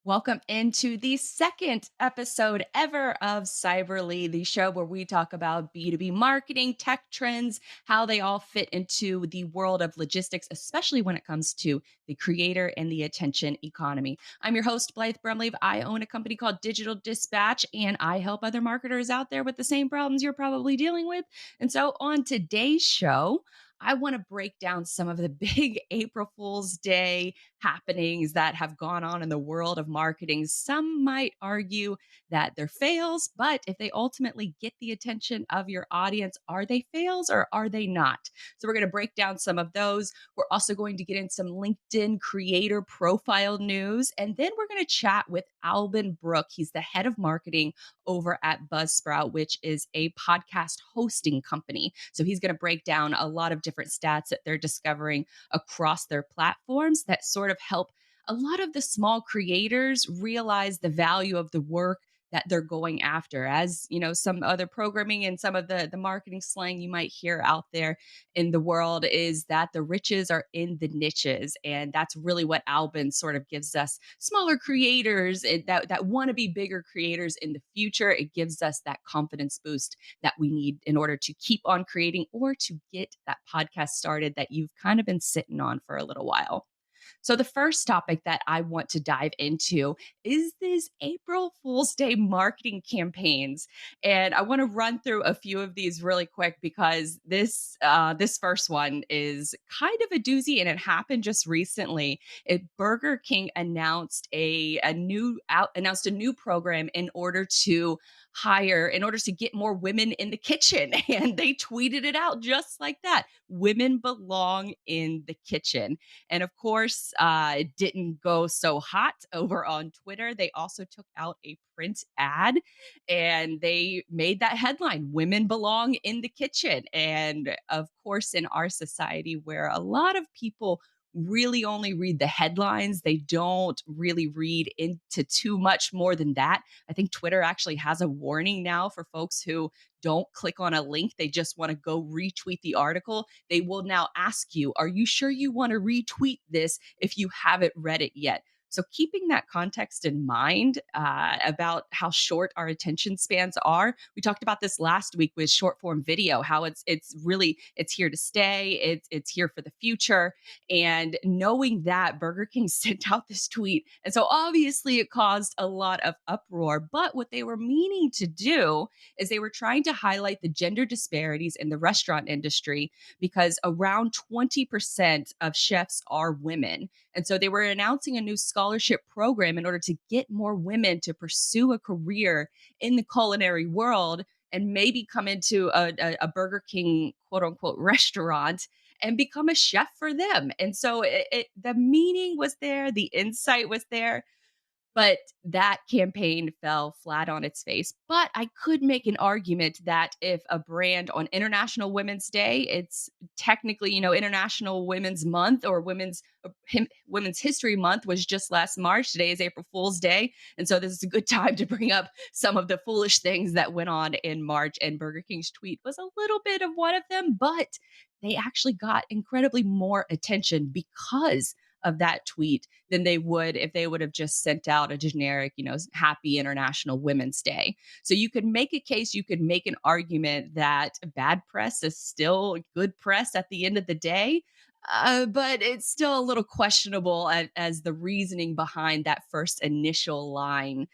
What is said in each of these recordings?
Welcome into the second episode ever of Cyberly, the show where we talk about B2B marketing, tech trends, how they all fit into the world of logistics, especially when it comes to the creator and the attention economy. I'm your host, Blythe Brumleve. I own a company called Digital Dispatch, and I help other marketers out there with the same problems you're probably dealing with. And so on today's show, I want to break down some of the big April Fool's Day happenings that have gone on in the world of marketing. Some might argue that they're fails, but if they ultimately get the attention of your audience, are they fails or are they not? So we're going to break down some of those. We're also going to get in some LinkedIn creator profile news. And then we're going to chat with Albin Brook. He's the head of marketing over at Buzzsprout, which is a podcast hosting company. So he's going to break down a lot of different stats that they're discovering across their platforms that sort of help a lot of the small creators realize the value of the work that they're going after. As you know, some other programming and some of the marketing slang you might hear out there in the world is that the riches are in the niches, and that's really what Albin sort of gives us. Smaller creators that want to be bigger creators in the future, it gives us that confidence boost that we need in order to keep on creating or to get that podcast started that you've kind of been sitting on for a little while. So, the first topic that I want to dive into is these April Fool's Day marketing campaigns, and I want to run through a few of these really quick because this first one is kind of a doozy, and it happened just recently. Burger King announced a new program in order to get more women in the kitchen, and they tweeted it out just like that. Women belong in the kitchen. And of course, it didn't go so hot over on Twitter. They also took out a print ad and they made that headline: Women belong in the kitchen. And of course, in our society, where a lot of people really only read the headlines, they don't really read into too much more than that. I think Twitter actually has a warning now for folks who don't click on a link. They just want to go retweet the article. They will now ask you, are you sure you want to retweet this if you haven't read it yet? So keeping that context in mind about how short our attention spans are, we talked about this last week with short form video. How it's here to stay. It's here for the future. And knowing that, Burger King sent out this tweet, and so obviously it caused a lot of uproar. But what they were meaning to do is they were trying to highlight the gender disparities in the restaurant industry because around 20% of chefs are women. And so they were announcing a new scholarship program in order to get more women to pursue a career in the culinary world and maybe come into a Burger King quote unquote restaurant and become a chef for them. And so the meaning was there, the insight was there, but that campaign fell flat on its face. But I could make an argument that if a brand on International Women's Day, it's technically, International Women's Month or Women's History Month was just last March. Today is April Fool's Day. And so this is a good time to bring up some of the foolish things that went on in March. And Burger King's tweet was a little bit of one of them, but they actually got incredibly more attention because of that tweet than they would if they would have just sent out a generic, happy International Women's Day. So you could make a case, you could make an argument that bad press is still good press at the end of the day. But it's still a little questionable as the reasoning behind that first initial line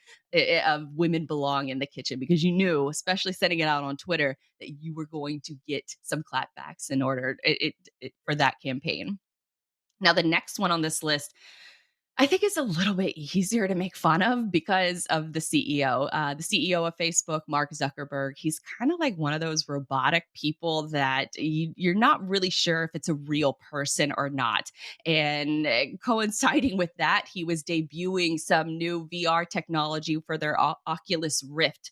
of women belong in the kitchen, because you knew, especially sending it out on Twitter, that you were going to get some clapbacks in order for that campaign. Now, the next one on this list, I think it's a little bit easier to make fun of because of the CEO. The CEO of Facebook, Mark Zuckerberg, he's kind of like one of those robotic people that you're not really sure if it's a real person or not. And coinciding with that, he was debuting some new VR technology for their Oculus Rift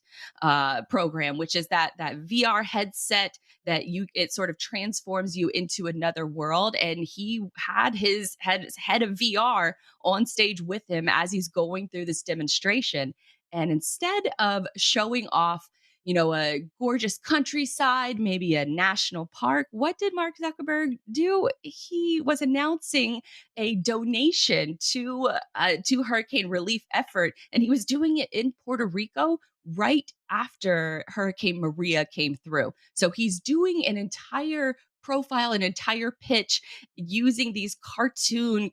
program, which is that VR headset that it sort of transforms you into another world. And he had his head of VR on stage with him as he's going through this demonstration. And instead of showing off a gorgeous countryside, maybe a national park. What did Mark Zuckerberg do? He was announcing a donation to hurricane relief effort, and he was doing it in Puerto Rico right after Hurricane Maria came through. So he's doing an entire profile, an entire pitch using these cartoon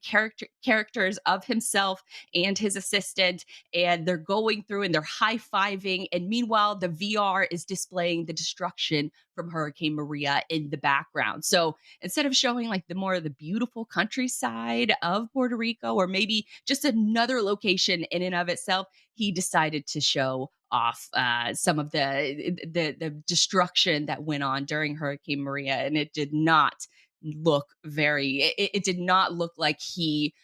characters of himself and his assistant, and they're going through and they're high-fiving, and meanwhile the VR is displaying the destruction from Hurricane Maria in the background. So instead of showing like the more of the beautiful countryside of Puerto Rico, or maybe just another location in and of itself, he decided to show off some of the destruction that went on during Hurricane Maria, and it did not it did not look like he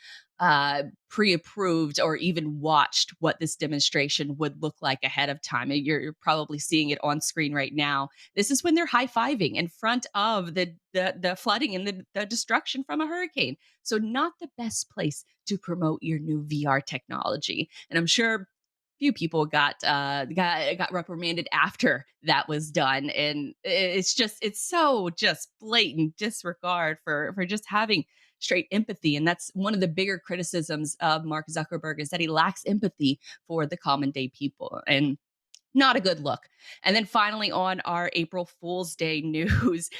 pre-approved or even watched what this demonstration would look like ahead of time. And you're probably seeing it on screen right now. This is when they're high-fiving in front of the flooding and the destruction from a hurricane. So not the best place to promote your new VR technology. And I'm sure few people got reprimanded after that was done, and it's so just blatant disregard for just having straight empathy. And that's one of the bigger criticisms of Mark Zuckerberg, is that he lacks empathy for the common day people, and not a good look. And then finally, on our April Fool's Day news,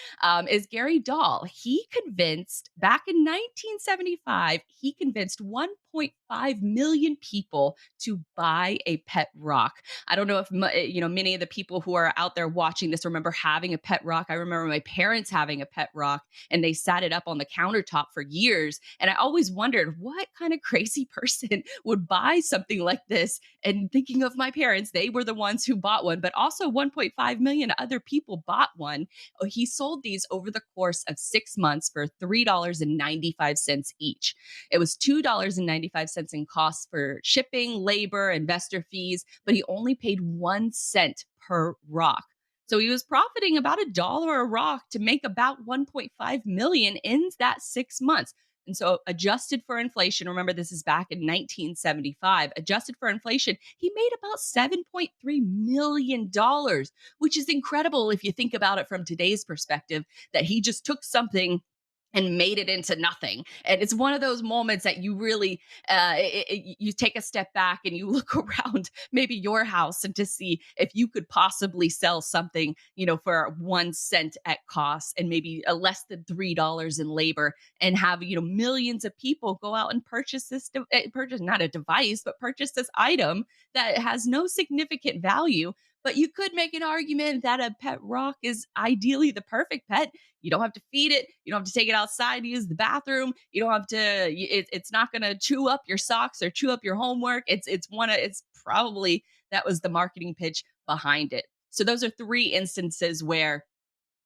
is Gary Dahl. He convinced, back in 1975, he convinced 1.5 million people to buy a pet rock. I don't know if many of the people who are out there watching this remember having a pet rock. I remember my parents having a pet rock, and they sat it up on the countertop for years. And I always wondered what kind of crazy person would buy something like this. And thinking of my parents, they were the ones who bought one, but also 1.5 million other people bought one. He sold these over the course of 6 months for $3.95 each. It was $2.95 in costs for shipping, labor, investor fees, but he only paid 1 cent per rock. So he was profiting about $1 a rock to make about 1.5 million in that 6 months. And so, adjusted for inflation, remember this is back in 1975, adjusted for inflation, he made about $7.3 million, which is incredible if you think about it from today's perspective, that he just took something and made it into nothing. And it's one of those moments that you really, you take a step back and you look around maybe your house, and to see if you could possibly sell something, for 1 cent at cost, and maybe less than $3 in labor, and have, millions of people go out and purchase purchase not a device, but purchase this item that has no significant value. But you could make an argument that a pet rock is ideally the perfect pet. You don't have to feed it. You don't have to take it outside to use the bathroom. You don't have to. It's not going to chew up your socks or chew up your homework. It's probably that was the marketing pitch behind it. So those are three instances where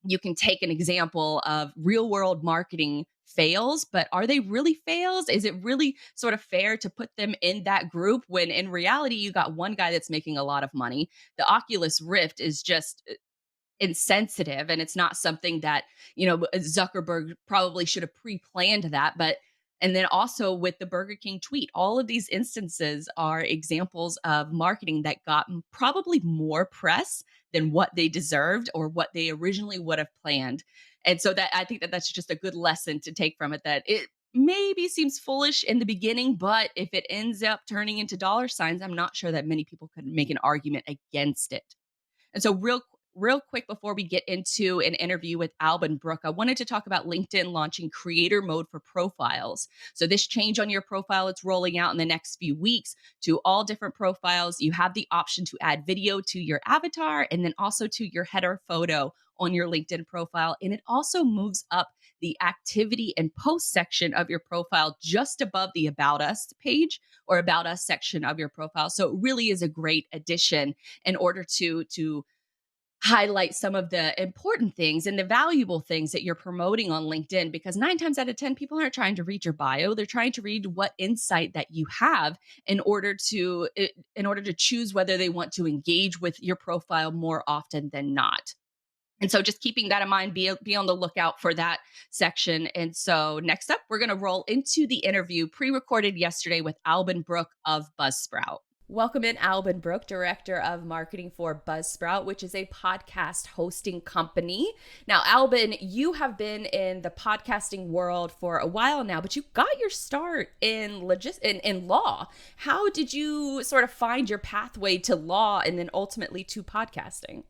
you can take an example of real world marketing fails, but are they really fails? Is it really sort of fair to put them in that group when in reality you got one guy that's making a lot of money? The Oculus Rift is just insensitive, and it's not something that Zuckerberg probably should have pre-planned that. But and then also with the Burger King tweet, all of these instances are examples of marketing that got probably more press than what they deserved or what they originally would have planned. And so that I think that that's just a good lesson to take from it, that it maybe seems foolish in the beginning, but if it ends up turning into dollar signs, I'm not sure that many people could make an argument against it. And so, real quick before we get into an interview with Alban Brooke, I wanted to talk about LinkedIn launching creator mode for profiles. So this change on your profile, it's rolling out in the next few weeks to all different profiles. You have the option to add video to your avatar, and then also to your header photo on your LinkedIn profile. And it also moves up the activity and post section of your profile just above the About Us page or About Us section of your profile. So it really is a great addition in order to highlight some of the important things and the valuable things that you're promoting on LinkedIn, because 9 times out of 10 people aren't trying to read your bio. They're trying to read what insight that you have in order to choose whether they want to engage with your profile more often than not. And so just keeping that in mind, be on the lookout for that section. And so next up, we're going to roll into the interview pre-recorded yesterday with Alban Brooke of Buzzsprout. Welcome in Albin Brooke, Director of Marketing for Buzzsprout, which is a podcast hosting company. Now, Albin, you have been in the podcasting world for a while now, but you got your start in law. How did you sort of find your pathway to law and then ultimately to podcasting?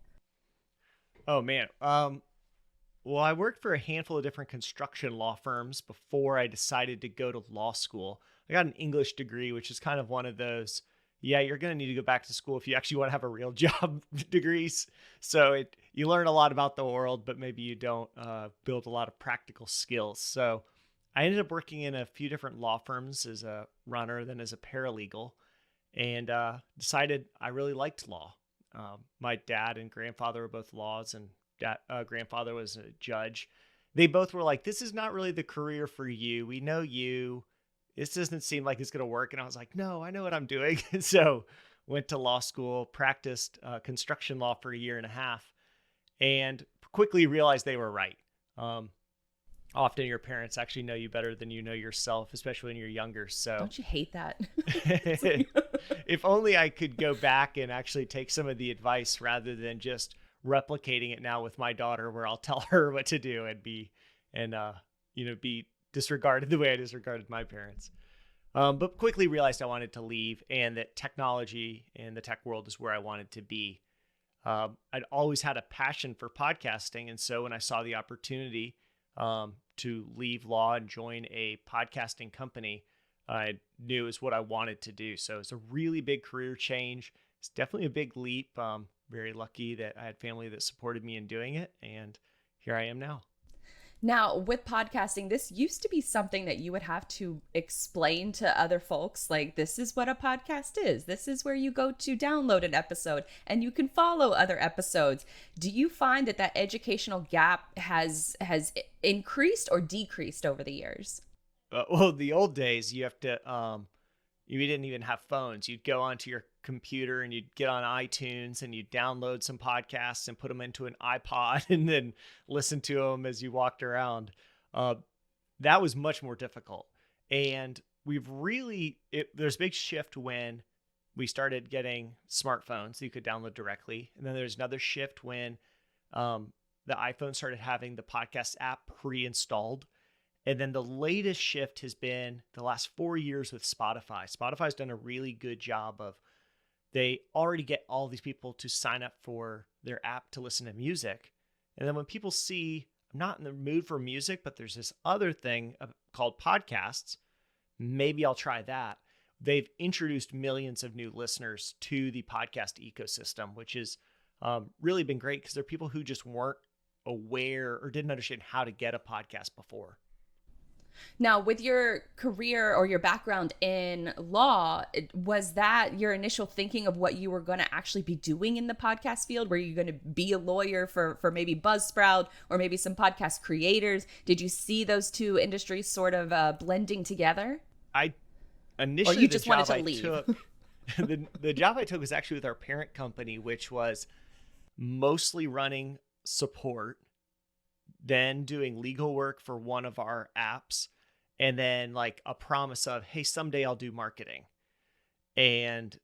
Oh man. Well, I worked for a handful of different construction law firms before I decided to go to law school. I got an English degree, which is kind of one of those, yeah, you're going to need to go back to school if you actually want to have a real job degrees. So you learn a lot about the world, but maybe you don't build a lot of practical skills. So I ended up working in a few different law firms as a runner, then as a paralegal, and decided I really liked law. My dad and grandfather were both laws, and grandfather was a judge. They both were like, this is not really the career for you. We know you. This doesn't seem like it's going to work. And I was like, no, I know what I'm doing. So went to law school, practiced construction law for a year and a half, and quickly realized they were right. Often your parents actually know you better than you know yourself, especially when you're younger. So don't you hate that? If only I could go back and actually take some of the advice rather than just replicating it now with my daughter, where I'll tell her what to do and be disregarded the way I disregarded my parents. But quickly realized I wanted to leave, and that technology and the tech world is where I wanted to be. I'd always had a passion for podcasting. And so when I saw the opportunity to leave law and join a podcasting company, I knew is what I wanted to do. So it's a really big career change. It's definitely a big leap. Very lucky that I had family that supported me in doing it. And here I am now. Now, with podcasting, this used to be something that you would have to explain to other folks. Like, this is what a podcast is. This is where you go to download an episode and you can follow other episodes. Do you find that educational gap has increased or decreased over the years? Well, the old days, you have to, you didn't even have phones. You'd go onto your computer and you'd get on iTunes and you'd download some podcasts and put them into an iPod and then listen to them as you walked around. That was much more difficult. And there's a big shift when we started getting smartphones that you could download directly. And then there's another shift when the iPhone started having the podcast app pre-installed. And then the latest shift has been the last 4 years with Spotify. Spotify's done a really good job of, they already get all these people to sign up for their app to listen to music. And then when people see, I'm not in the mood for music, but there's this other thing called podcasts, maybe I'll try that. They've introduced millions of new listeners to the podcast ecosystem, which has really been great because there are people who just weren't aware or didn't understand how to get a podcast before. Now, with your career or your background in law, was that your initial thinking of what you were going to actually be doing in the podcast field? Were you going to be a lawyer for maybe Buzzsprout or maybe some podcast creators? Did you see those two industries sort of blending together? Initially, or you just wanted to leave? The job I took was actually with our parent company, which was mostly running support, then doing legal work for one of our apps, and then like a promise of, hey, someday I'll do marketing. And,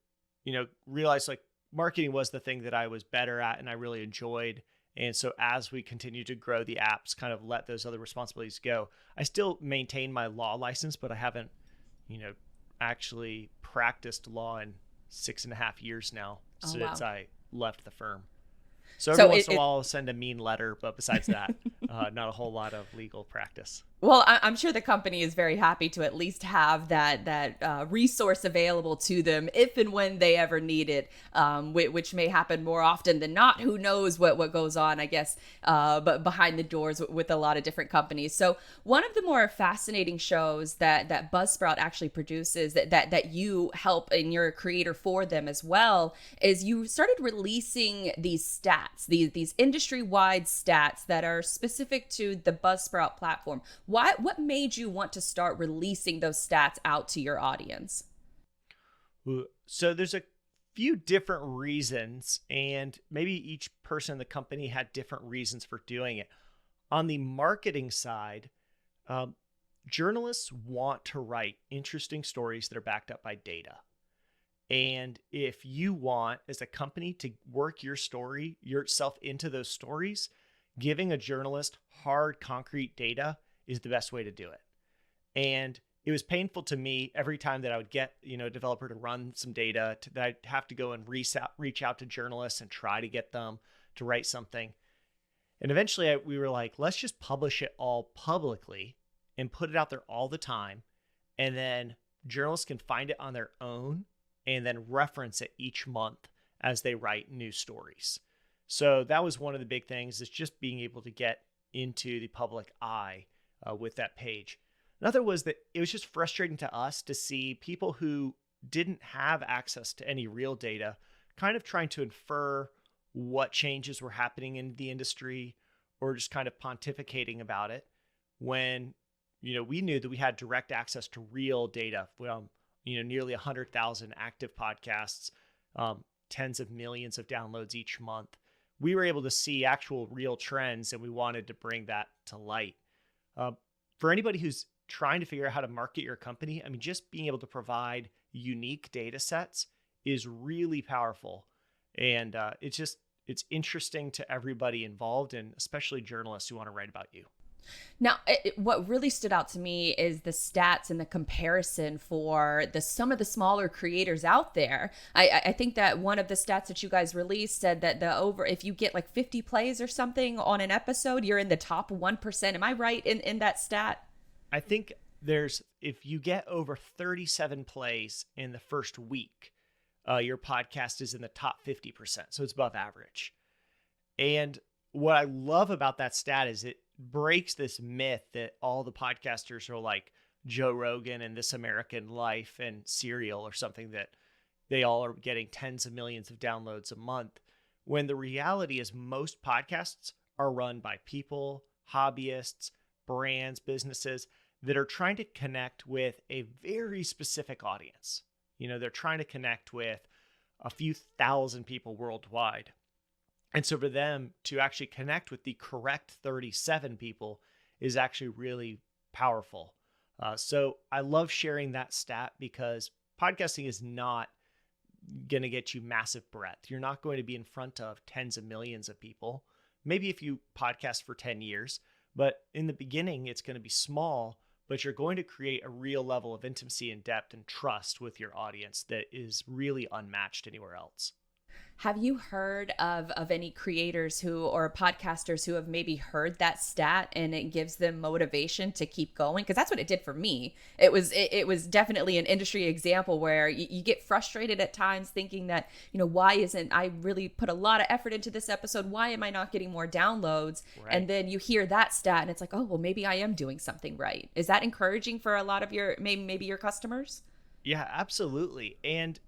realized like marketing was the thing that I was better at and I really enjoyed. And so as we continue to grow the apps, kind of let those other responsibilities go. I still maintain my law license, but I haven't, actually practiced law in 6.5 years now since I left the firm. So every once in a while I'll send a mean letter, but besides that, not a whole lot of legal practice. Well, I'm sure the company is very happy to at least have that resource available to them if and when they ever need it, which may happen more often than not. Who knows what goes on, I guess, but behind the doors with a lot of different companies. So one of the more fascinating shows that Buzzsprout actually produces that you help and you're a creator for them as well is you started releasing these stats, these industry-wide stats that are specific to the Buzzsprout platform. What made you want to start releasing those stats out to your audience? So there's a few different reasons, and maybe each person in the company had different reasons for doing it. On the marketing side, journalists want to write interesting stories that are backed up by data. And if you want, as a company, to work your story, yourself into those stories, giving a journalist hard, concrete data is the best way to do it. And it was painful to me every time that I would get, a developer to run some data that I'd have to go and reach out to journalists and try to get them to write something. And eventually we were like, let's just publish it all publicly and put it out there all the time. And then journalists can find it on their own and then reference it each month as they write new stories. So that was one of the big things, is just being able to get into the public eye with that page. Another was that it was just frustrating to us to see people who didn't have access to any real data kind of trying to infer what changes were happening in the industry, or just kind of pontificating about it, when we knew that we had direct access to real data from nearly 100,000 active podcasts, tens of millions of downloads each month. We were able to see actual real trends, and we wanted to bring that to light. For anybody who's trying to figure out how to market your company, I mean, just being able to provide unique data sets is really powerful. And it's interesting to everybody involved, and especially journalists who want to write about you. Now, what really stood out to me is the stats and the comparison for some of the smaller creators out there. I think that one of the stats that you guys released said that if you get like 50 plays or something on an episode, you're in the top 1%. Am I right in that stat? I think if you get over 37 plays in the first week, your podcast is in the top 50%. So it's above average. And what I love about that stat is it breaks this myth that all the podcasters are like Joe Rogan and This American Life and Serial or something, that they all are getting tens of millions of downloads a month, when the reality is most podcasts are run by people, hobbyists, brands, businesses that are trying to connect with a very specific audience. They're trying to connect with a few thousand people worldwide. And so for them to actually connect with the correct 37 people is actually really powerful. So I love sharing that stat, because podcasting is not going to get you massive breadth. You're not going to be in front of tens of millions of people. Maybe if you podcast for 10 years, but in the beginning, it's going to be small, but you're going to create a real level of intimacy and depth and trust with your audience that is really unmatched anywhere else. Have you heard of any creators or podcasters who have maybe heard that stat and it gives them motivation to keep going? Because that's what it did for me. It was definitely an industry example where you get frustrated at times thinking that, why isn't I really put a lot of effort into this episode? Why am I not getting more downloads? Right. And then you hear that stat and it's like, oh, well, maybe I am doing something right. Is that encouraging for a lot of your, maybe your customers? Yeah, absolutely. And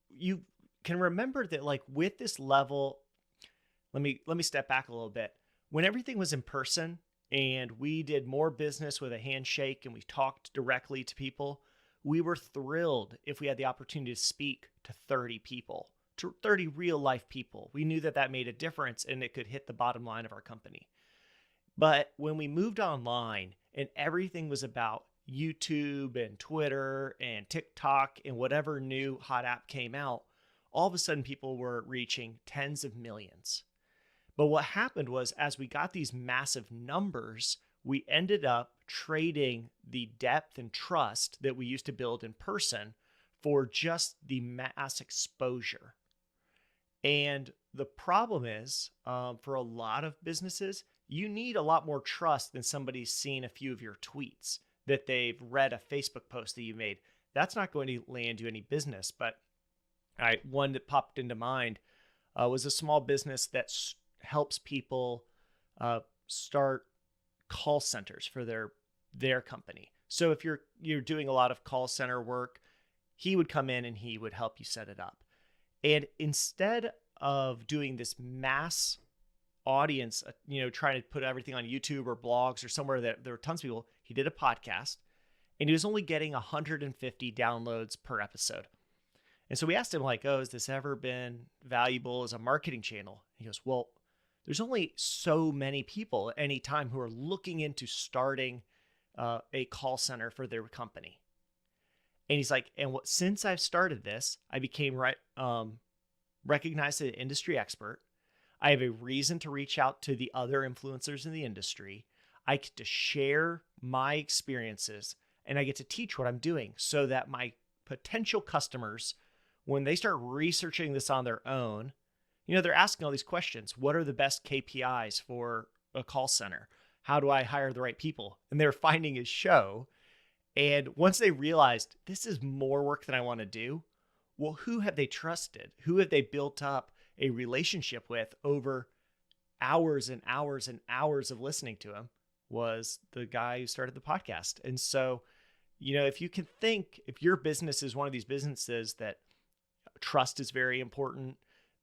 you can remember that, like, with this level, let me step back a little bit. When everything was in person and we did more business with a handshake and we talked directly to people, we were thrilled if we had the opportunity to speak to 30 people, to 30 real life people. We knew that made a difference and it could hit the bottom line of our company. But when we moved online and everything was about YouTube and Twitter and TikTok and whatever new hot app came out, all of a sudden people were reaching tens of millions. But what happened was, as we got these massive numbers, we ended up trading the depth and trust that we used to build in person for just the mass exposure. And the problem is, for a lot of businesses, you need a lot more trust than somebody's seen a few of your tweets, that they've read a Facebook post that you made. That's not going to land you any business. But one that popped into mind was a small business that helps people start call centers for their company. So if you're doing a lot of call center work, he would come in and he would help you set it up. And instead of doing this mass audience, trying to put everything on YouTube or blogs or somewhere that there were tons of people, he did a podcast, and he was only getting 150 downloads per episode. And so we asked him, like, oh, has this ever been valuable as a marketing channel? He goes, well, there's only so many people at any time who are looking into starting a call center for their company. And he's like, and since I've started this, I became recognized as an industry expert. I have a reason to reach out to the other influencers in the industry. I get to share my experiences and I get to teach what I'm doing so that my potential customers, when they start researching this on their own, they're asking all these questions. What are the best KPIs for a call center? How do I hire the right people? And they're finding his show. And once they realized this is more work than I want to do, well, who have they trusted? Who have they built up a relationship with over hours and hours and hours of listening to him? Was the guy who started the podcast. And so, if you can think, if your business is one of these businesses that trust is very important,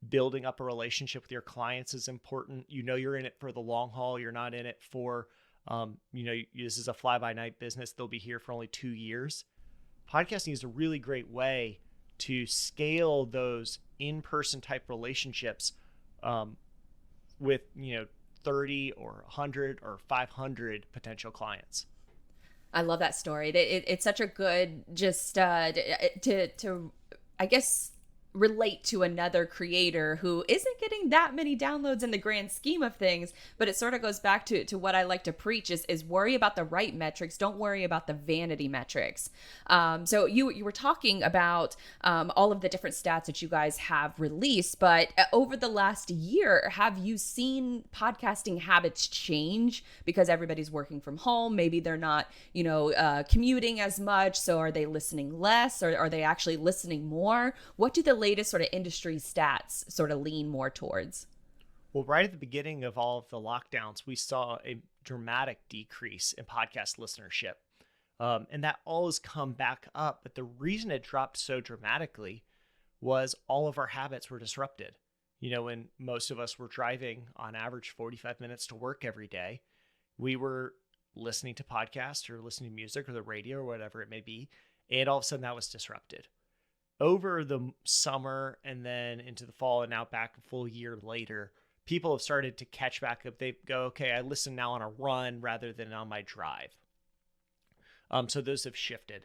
building up a relationship with your clients is important. You're in it for the long haul. You're not in it for, this is a fly by night business. They'll be here for only 2 years. Podcasting is a really great way to scale those in-person type relationships with, 30 or 100 or 500 potential clients. I love that story. It's such a good, just to I guess, relate to another creator who isn't getting that many downloads in the grand scheme of things, but it sort of goes back to what I like to preach is worry about the right metrics. Don't worry about the vanity metrics. So you were talking about all of the different stats that you guys have released, but over the last year, have you seen podcasting habits change because everybody's working from home? Maybe they're not, commuting as much. So are they listening less, or are they actually listening more? What do the latest sort of industry stats sort of lean more towards? Well, right at the beginning of all of the lockdowns, we saw a dramatic decrease in podcast listenership. And that all has come back up. But the reason it dropped so dramatically was all of our habits were disrupted. When most of us were driving on average 45 minutes to work every day, we were listening to podcasts or listening to music or the radio or whatever it may be. And all of a sudden that was disrupted. Over the summer and then into the fall and now back a full year later, people have started to catch back up. They go, okay, I listen now on a run rather than on my drive. So those have shifted.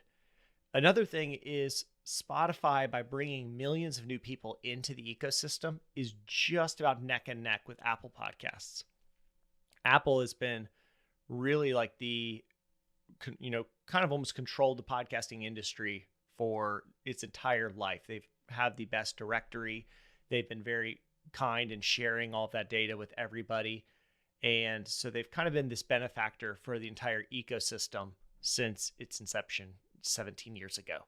Another thing is Spotify, by bringing millions of new people into the ecosystem, is just about neck and neck with Apple Podcasts. Apple has been really like the, kind of almost controlled the podcasting industry for its entire life. They've had the best directory. They've been very kind in sharing all of that data with everybody. And so they've kind of been this benefactor for the entire ecosystem since its inception 17 years ago.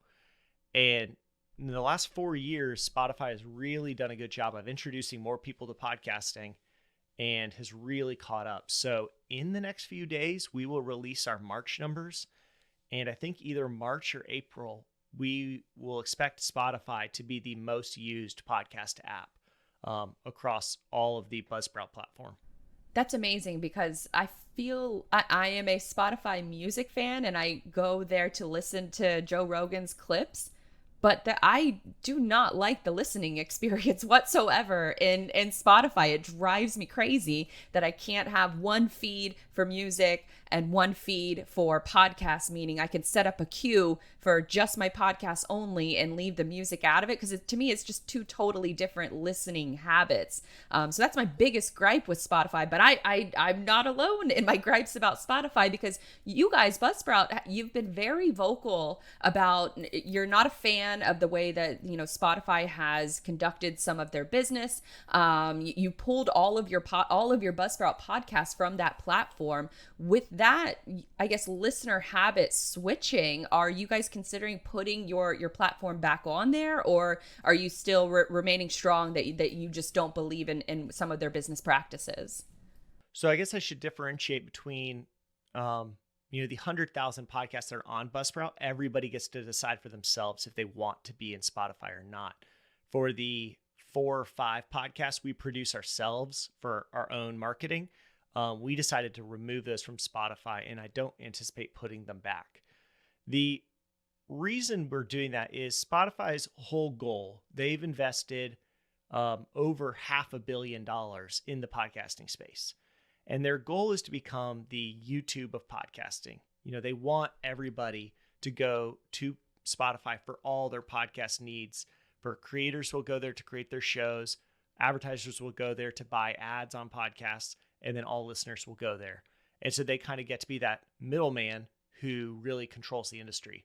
And in the last 4 years, Spotify has really done a good job of introducing more people to podcasting and has really caught up. So in the next few days, we will release our March numbers. And I think either March or April, we will expect Spotify to be the most used podcast app across all of the Buzzsprout platform. That's amazing because I feel I am a Spotify music fan and I go there to listen to Joe Rogan's clips, but I do not like the listening experience whatsoever in Spotify. It drives me crazy that I can't have one feed for music and one feed for podcasts, meaning I can set up a queue for just my podcast only and leave the music out of it, because to me, it's just two totally different listening habits. So that's my biggest gripe with Spotify, but I'm not alone in my gripes about Spotify, because you guys, Buzzsprout, you've been very vocal about you're not a fan of the way that, Spotify has conducted some of their business. You pulled all of your Buzzsprout podcasts from that platform. With that, I guess, listener habit switching, are you guys considering putting your platform back on there, or are you still remaining strong that you just don't believe in some of their business practices? So I guess I should differentiate between, the 100,000 podcasts that are on Buzzsprout. Everybody gets to decide for themselves if they want to be in Spotify or not. For the 4 or 5 podcasts we produce ourselves for our own marketing, we decided to remove those from Spotify, and I don't anticipate putting them back. The reason we're doing that is Spotify's whole goal. They've invested over $500 million in the podcasting space, and their goal is to become the YouTube of podcasting. They want everybody to go to Spotify for all their podcast needs. For creators will go there to create their shows, advertisers will go there to buy ads on podcasts, and then all listeners will go there. And so they kind of get to be that middleman who really controls the industry.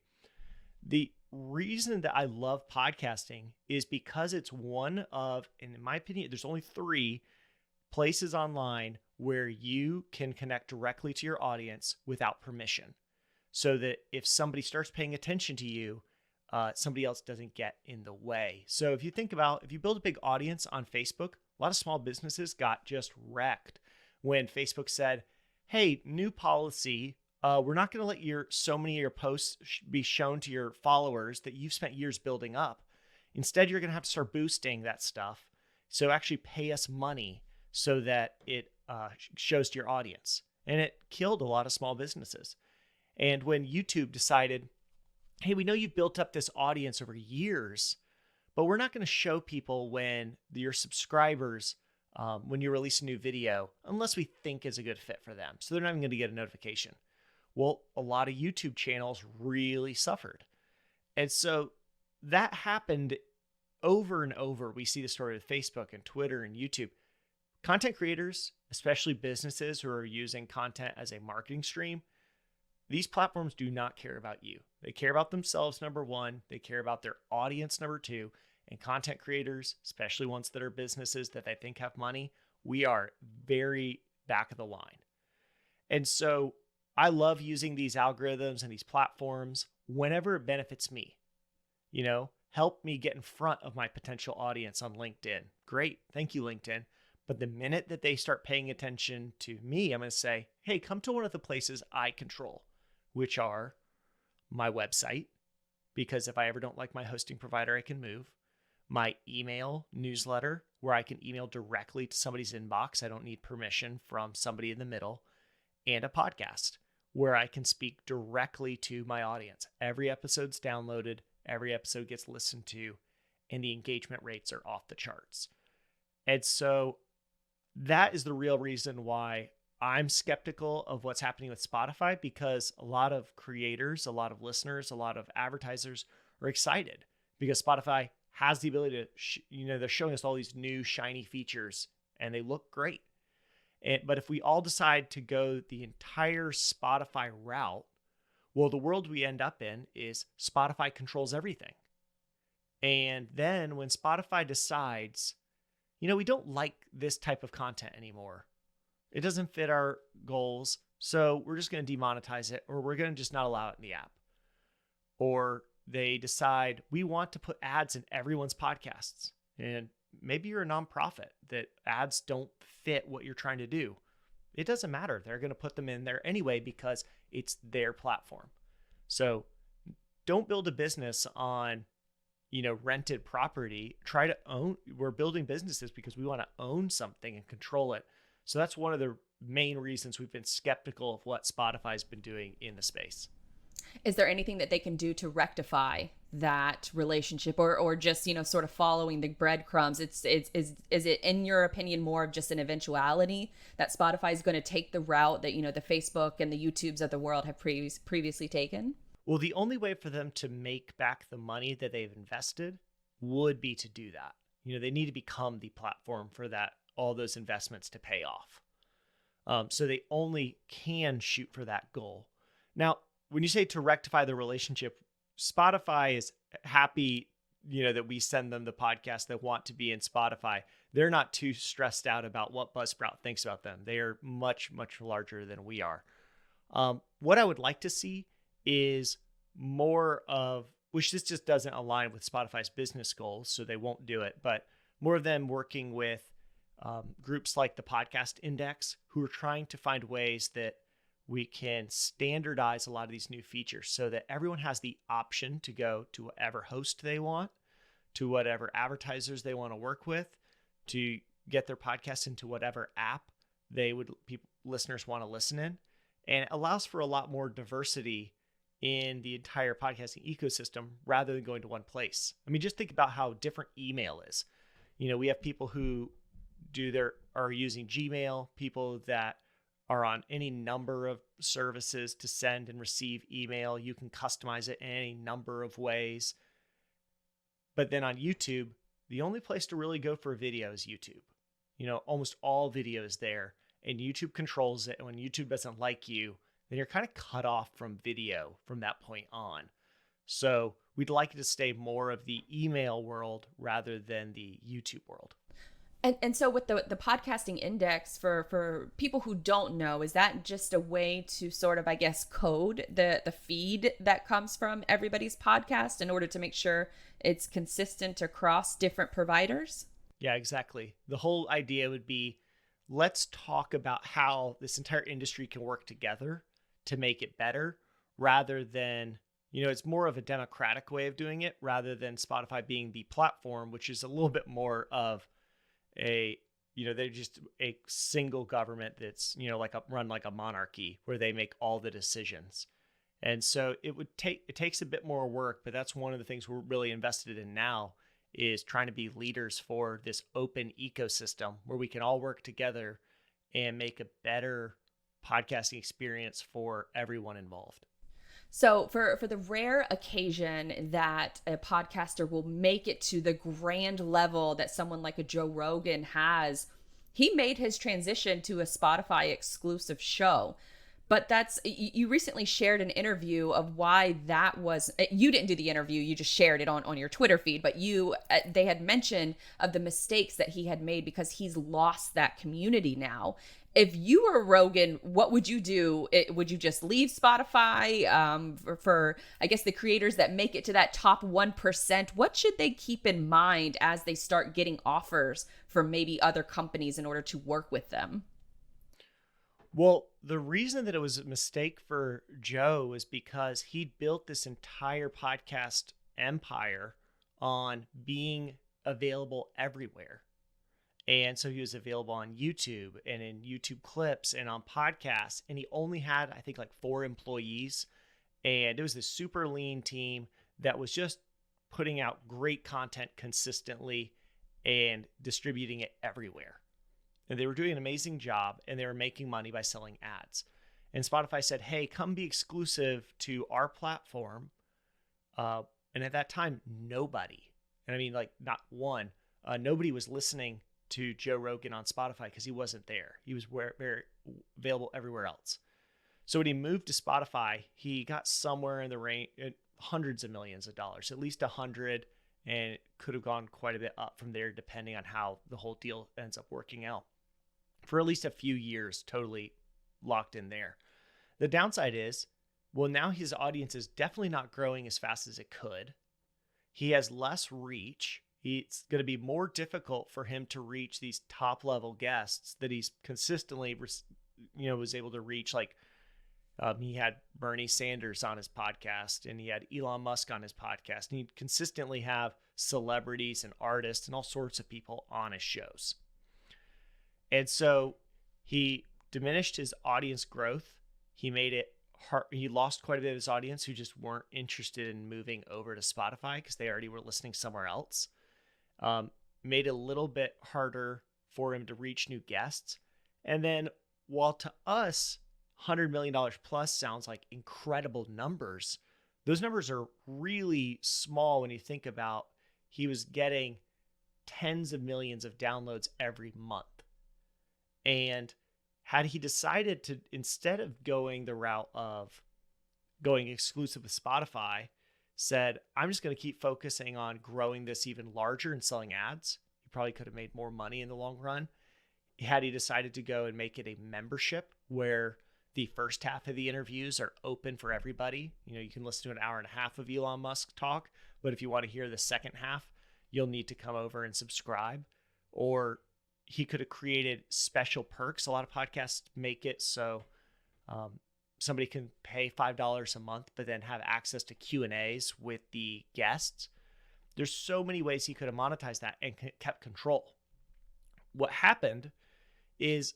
The reason that I love podcasting is because it's one of, and in my opinion, there's only 3 places online where you can connect directly to your audience without permission. So that if somebody starts paying attention to you, somebody else doesn't get in the way. So if you think about, if you build a big audience on Facebook, a lot of small businesses got just wrecked when Facebook said, hey, new policy, we're not going to let so many of your posts be shown to your followers that you've spent years building up. Instead, you're going to have to start boosting that stuff. So actually pay us money so that it shows to your audience. And it killed a lot of small businesses. And when YouTube decided, hey, we know you've built up this audience over years, but we're not going to show people when your subscribers, when you release a new video, unless we think it's a good fit for them. So they're not even going to get a notification. Well, a lot of YouTube channels really suffered. And so that happened over and over. We see the story with Facebook and Twitter and YouTube. Content creators, especially businesses who are using content as a marketing stream, these platforms do not care about you. They care about themselves, number 1. They care about their audience, number 2. And content creators, especially ones that are businesses that they think have money, we are very back of the line. And so I love using these algorithms and these platforms whenever it benefits me. Help me get in front of my potential audience on LinkedIn. Great. Thank you, LinkedIn. But the minute that they start paying attention to me, I'm going to say, hey, come to one of the places I control, which are my website, because if I ever don't like my hosting provider, I can move. My email newsletter, where I can email directly to somebody's inbox. I don't need permission from somebody in the middle. And a podcast, where I can speak directly to my audience. Every episode's downloaded, every episode gets listened to, and the engagement rates are off the charts. And so that is the real reason why I'm skeptical of what's happening with Spotify, because a lot of creators, a lot of listeners, a lot of advertisers are excited because Spotify has the ability to, they're showing us all these new shiny features and they look great. But if we all decide to go the entire Spotify route, well, the world we end up in is Spotify controls everything. And then when Spotify decides, we don't like this type of content anymore, it doesn't fit our goals, so we're just going to demonetize it, or we're going to just not allow it in the app. Or they decide we want to put ads in everyone's podcasts. And maybe you're a nonprofit that ads don't fit what you're trying to do. It doesn't matter. They're going to put them in there anyway because it's their platform. So don't build a business on, rented property. Try to own. We're building businesses because we want to own something and control it. So that's one of the main reasons we've been skeptical of what Spotify's been doing in the space. Is there anything that they can do to rectify that relationship, or just, sort of following the breadcrumbs? Is it, in your opinion, more of just an eventuality that Spotify is going to take the route that, the Facebook and the YouTubes of the world have previously taken? Well, the only way for them to make back the money that they've invested would be to do that. They need to become the platform for that, all those investments to pay off. So they only can shoot for that goal. Now, when you say to rectify the relationship, Spotify is happy, that we send them the podcasts that want to be in Spotify. They're not too stressed out about what Buzzsprout thinks about them. They are much, much larger than we are. What I would like to see is more of, which this just doesn't align with Spotify's business goals, so they won't do it, but more of them working with groups like the Podcast Index, who are trying to find ways that we can standardize a lot of these new features so that everyone has the option to go to whatever host they want, to whatever advertisers they want to work with, to get their podcast into whatever app listeners want to listen in. And it allows for a lot more diversity in the entire podcasting ecosystem rather than going to one place. I mean, just think about how different email is. We have people who are using Gmail, people that are on any number of services to send and receive email. You can customize it in any number of ways. But then on YouTube, the only place to really go for video is YouTube. Almost all video is there, and YouTube controls it. And when YouTube doesn't like you, then you're kind of cut off from video from that point on. So we'd like it to stay more of the email world rather than the YouTube world. And so with the podcasting index, for people who don't know, is that just a way to sort of, I guess, code the feed that comes from everybody's podcast in order to make sure it's consistent across different providers? Yeah, exactly. The whole idea would be, let's talk about how this entire industry can work together to make it better, rather than, it's more of a democratic way of doing it rather than Spotify being the platform, which is a little bit more of they're just a single government that's, run like a monarchy where they make all the decisions. And so it takes a bit more work, but that's one of the things we're really invested in now, is trying to be leaders for this open ecosystem where we can all work together and make a better podcasting experience for everyone involved. So for the rare occasion that a podcaster will make it to the grand level that someone like a Joe Rogan has, he made his transition to a Spotify exclusive show. But you recently shared an interview of why that was. You didn't do the interview, you just shared it on your Twitter feed, but they had mentioned of the mistakes that he had made because he's lost that community now. If you were Rogan, what would you do? Would you just leave Spotify? For, I guess, the creators that make it to that top 1%, what should they keep in mind as they start getting offers from maybe other companies in order to work with them? Well, the reason that it was a mistake for Joe is because he built this entire podcast empire on being available everywhere. And so he was available on YouTube and in YouTube clips and on podcasts. And he only had, I think, like 4 employees. And it was this super lean team that was just putting out great content consistently and distributing it everywhere. And they were doing an amazing job, and they were making money by selling ads. And Spotify said, hey, come be exclusive to our platform. And at that time, nobody, and I mean, like, not one, nobody was listening to Joe Rogan on Spotify because he wasn't there. He was very available everywhere else. So when he moved to Spotify, he got somewhere in the range, hundreds of millions of dollars, at least 100, and it could have gone quite a bit up from there depending on how the whole deal ends up working out. For at least a few years, totally locked in there. The downside is, well, now his audience is definitely not growing as fast as it could. He has less reach. It's going to be more difficult for him to reach these top level guests that he's consistently, was able to reach. Like he had Bernie Sanders on his podcast, and he had Elon Musk on his podcast, and he'd consistently have celebrities and artists and all sorts of people on his shows. And so he diminished his audience growth. He made it hard. He lost quite a bit of his audience who just weren't interested in moving over to Spotify because they already were listening somewhere else. Made it a little bit harder for him to reach new guests. And then while to us, $100 million plus sounds like incredible numbers, those numbers are really small when you think about he was getting tens of millions of downloads every month. And had he decided to, instead of going the route of going exclusive with Spotify, said, I'm just going to keep focusing on growing this even larger and selling ads, he probably could have made more money in the long run. Had he decided to go and make it a membership where the first half of the interviews are open for everybody, you can listen to an hour and a half of Elon Musk talk, but if you want to hear the second half, you'll need to come over and subscribe. Or he could have created special perks. A lot of podcasts make it so somebody can pay $5 a month, but then have access to Q&As with the guests. There's so many ways he could have monetized that and kept control. What happened is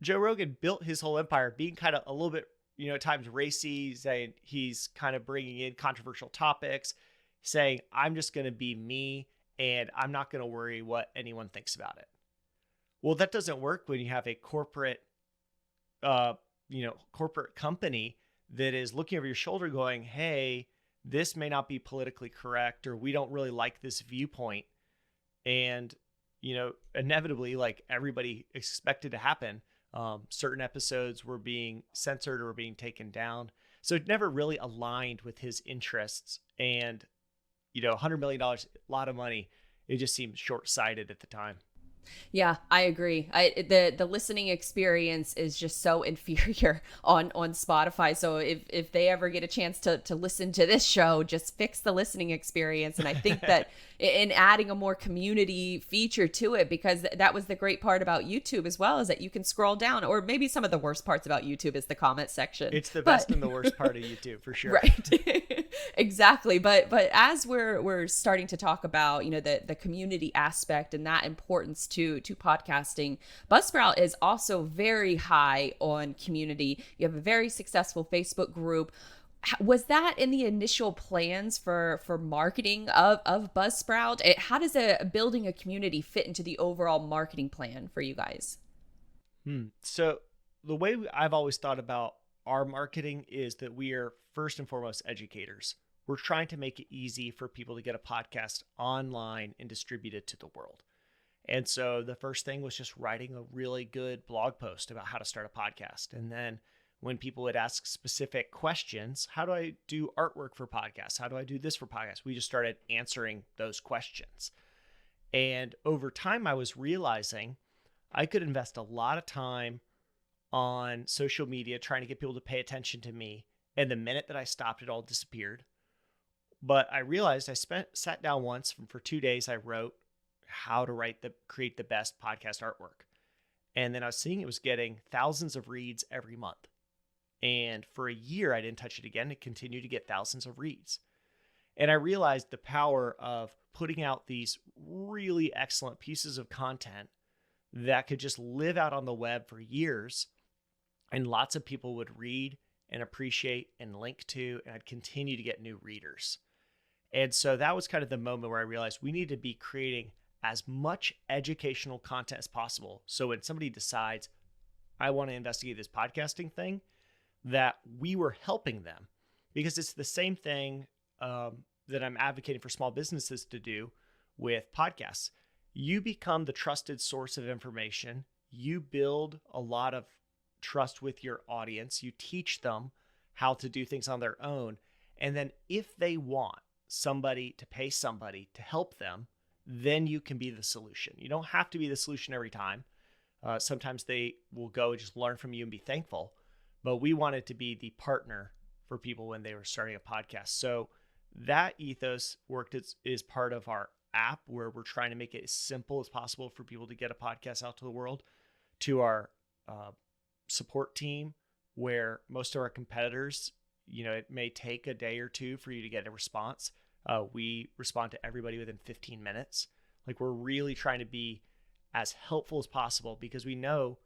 Joe Rogan built his whole empire being kind of a little bit, at times racy, saying he's kind of bringing in controversial topics, saying, I'm just going to be me and I'm not going to worry what anyone thinks about it. Well, that doesn't work when you have a corporate corporate company that is looking over your shoulder going, hey, this may not be politically correct, or we don't really like this viewpoint. And, inevitably, like everybody expected to happen, certain episodes were being censored or being taken down. So it never really aligned with his interests. And, $100 million, a lot of money. It just seemed short-sighted at the time. Yeah, I agree. The listening experience is just so inferior on Spotify. So if they ever get a chance to listen to this show, just fix the listening experience. And I think that in adding a more community feature to it, because that was the great part about YouTube as well, is that you can scroll down, or maybe some of the worst parts about YouTube is the comment section. It's the best and the worst part of YouTube for sure. Right. Exactly. But as we're starting to talk about, the community aspect and that importance to podcasting, Buzzsprout is also very high on community. You have a very successful Facebook group. Was that in the initial plans for marketing of Buzzsprout? How does building a community fit into the overall marketing plan for you guys? So the way I've always thought about our marketing is that we are first and foremost educators. We're trying to make it easy for people to get a podcast online and distribute it to the world. And so the first thing was just writing a really good blog post about how to start a podcast. And then when people would ask specific questions, how do I do artwork for podcasts? How do I do this for podcasts? We just started answering those questions. And over time, I was realizing I could invest a lot of time on social media trying to get people to pay attention to me. And the minute that I stopped, it all disappeared. But I realized sat down once for 2 days. I wrote how to create the best podcast artwork. And then I was seeing it was getting thousands of reads every month. And for a year, I didn't touch it again. It continued to get thousands of reads. And I realized the power of putting out these really excellent pieces of content that could just live out on the web for years. And lots of people would read and appreciate and link to, and I'd continue to get new readers. And so that was kind of the moment where I realized we need to be creating as much educational content as possible. So when somebody decides, I want to investigate this podcasting thing, that we were helping them, because it's the same thing that I'm advocating for small businesses to do with podcasts. You become the trusted source of information. You build a lot of trust with your audience. You teach them how to do things on their own. And then if they want somebody to pay somebody to help them, then you can be the solution. You don't have to be the solution every time. Sometimes they will go and just learn from you and be thankful. But we wanted to be the partner for people when they were starting a podcast. So that ethos worked is part of our app, where we're trying to make it as simple as possible for people to get a podcast out to the world, to our support team, where most of our competitors, it may take a day or two for you to get a response. We respond to everybody within 15 minutes. Like, we're really trying to be as helpful as possible, because we know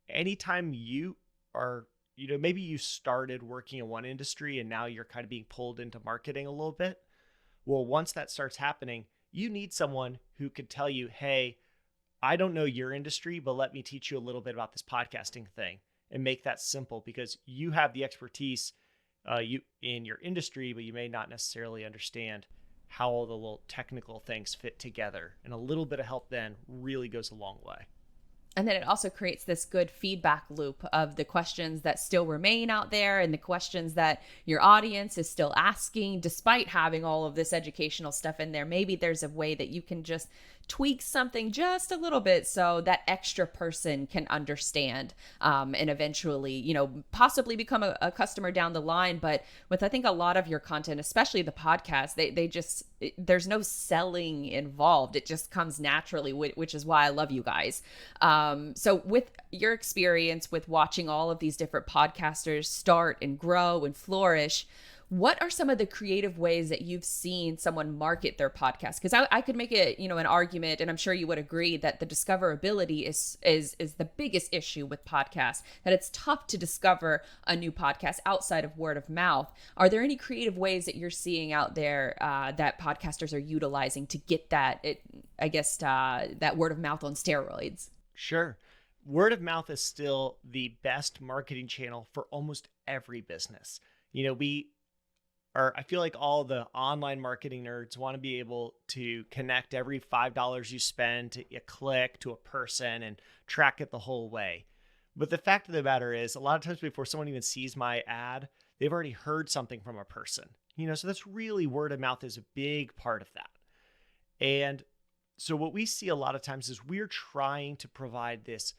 anytime you are, maybe you started working in one industry and now you're kind of being pulled into marketing a little bit. Well, once that starts happening, you need someone who could tell you, hey, I don't know your industry, but let me teach you a little bit about this podcasting thing, and make that simple, because you have the expertise you in your industry, but you may not necessarily understand how all the little technical things fit together. And a little bit of help then really goes a long way. And then it also creates this good feedback loop of the questions that still remain out there, and the questions that your audience is still asking, despite having all of this educational stuff in there. Maybe there's a way that you can just tweak something just a little bit so that extra person can understand, and eventually, possibly become a customer down the line. But with, I think, a lot of your content, especially the podcast, there's no selling involved. It just comes naturally, which is why I love you guys. So with your experience with watching all of these different podcasters start and grow and flourish, what are some of the creative ways that you've seen someone market their podcast? Because I could make it, an argument, and I'm sure you would agree, that the discoverability is the biggest issue with podcasts, that it's tough to discover a new podcast outside of word of mouth. Are there any creative ways that you're seeing out there that podcasters are utilizing to get that word of mouth on steroids? Sure. word of mouth is still the best marketing channel for almost every business. I feel like all the online marketing nerds want to be able to connect every $5 you spend to a click to a person and track it the whole way. But the fact of the matter is, a lot of times before someone even sees my ad, they've already heard something from a person. So that's really, word of mouth is a big part of that. And so what we see a lot of times is we're trying to provide this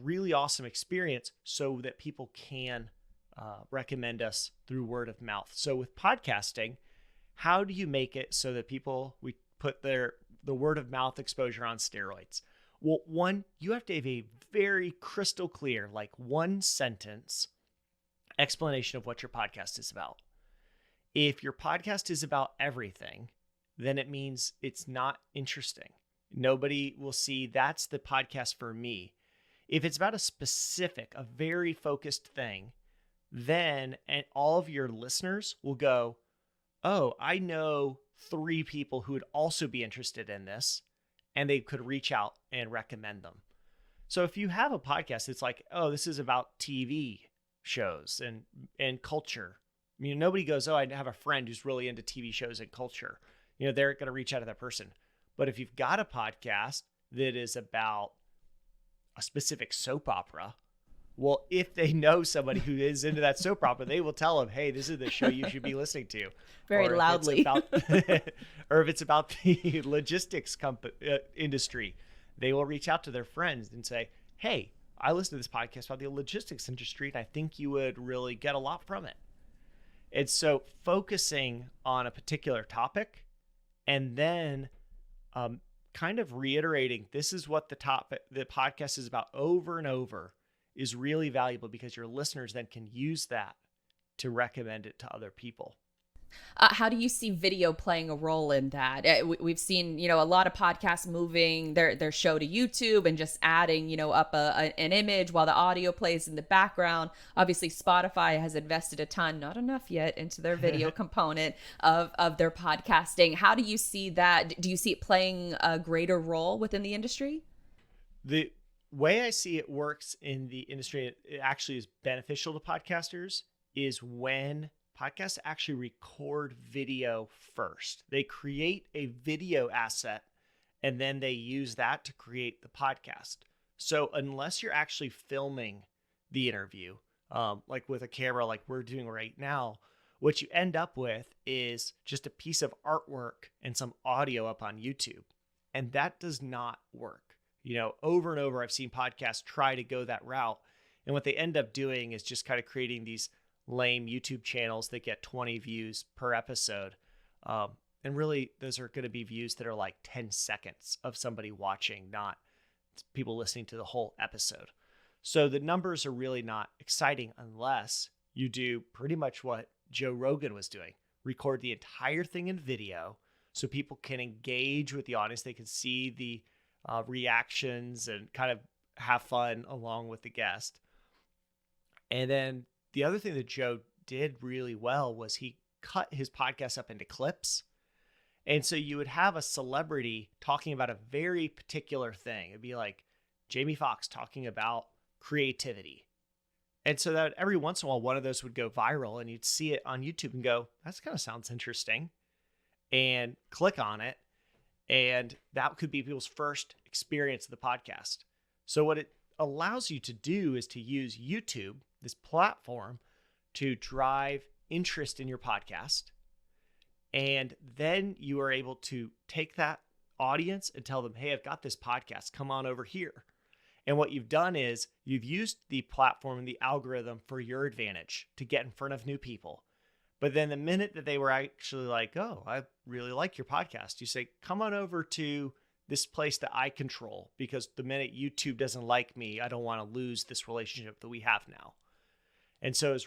really awesome experience so that people can recommend us through word of mouth. So with podcasting, how do you make it so that we put the word of mouth exposure on steroids? Well, one, you have to have a very crystal clear, like 1 sentence explanation of what your podcast is about. If your podcast is about everything, then it means it's not interesting. Nobody will see that's the podcast for me. If it's about a very focused thing, then all of your listeners will go, oh, I know 3 people who would also be interested in this, and they could reach out and recommend them. So if you have a podcast, it's like, oh, this is about TV shows and culture. Nobody goes, oh, I have a friend who's really into TV shows and culture. They're going to reach out to that person. But if you've got a podcast that is about a specific soap opera, well, if they know somebody who is into that soap opera, they will tell them, hey, this is the show you should be listening to. Very loudly. Or if it's about the logistics industry, they will reach out to their friends and say, hey, I listened to this podcast about the logistics industry, and I think you would really get a lot from it. And so focusing on a particular topic and then kind of reiterating, this is what the podcast is about over and over, is really valuable because your listeners then can use that to recommend it to other people. How do you see video playing a role in that? We've seen, a lot of podcasts moving their show to YouTube and just adding, up an image while the audio plays in the background. Obviously, Spotify has invested a ton, not enough yet, into their video component of their podcasting. How do you see that? Do you see it playing a greater role within the industry? The way I see it works in the industry, it actually is beneficial to podcasters, is when podcasts actually record video first. They create a video asset and then they use that to create the podcast. So unless you're actually filming the interview, like with a camera like we're doing right now, what you end up with is just a piece of artwork and some audio up on YouTube. And that does not work. Over and over, I've seen podcasts try to go that route. And what they end up doing is just kind of creating these lame YouTube channels that get 20 views per episode. And really, those are going to be views that are like 10 seconds of somebody watching, not people listening to the whole episode. So the numbers are really not exciting unless you do pretty much what Joe Rogan was doing. Record the entire thing in video so people can engage with the audience. They can see the reactions and kind of have fun along with the guest. And then the other thing that Joe did really well was he cut his podcast up into clips. And so you would have a celebrity talking about a very particular thing. It'd be like Jamie Foxx talking about creativity. And so that every once in a while, one of those would go viral and you'd see it on YouTube and go, that kind of sounds interesting, and click on it. And that could be people's first experience of the podcast. So what it allows you to do is to use YouTube, this platform, to drive interest in your podcast. And then you are able to take that audience and tell them, hey, I've got this podcast, come on over here. And what you've done is you've used the platform and the algorithm for your advantage to get in front of new people. But then the minute that they were actually like, oh, I really like your podcast, you say, come on over to this place that I control, because the minute YouTube doesn't like me, I don't want to lose this relationship that we have now. And so it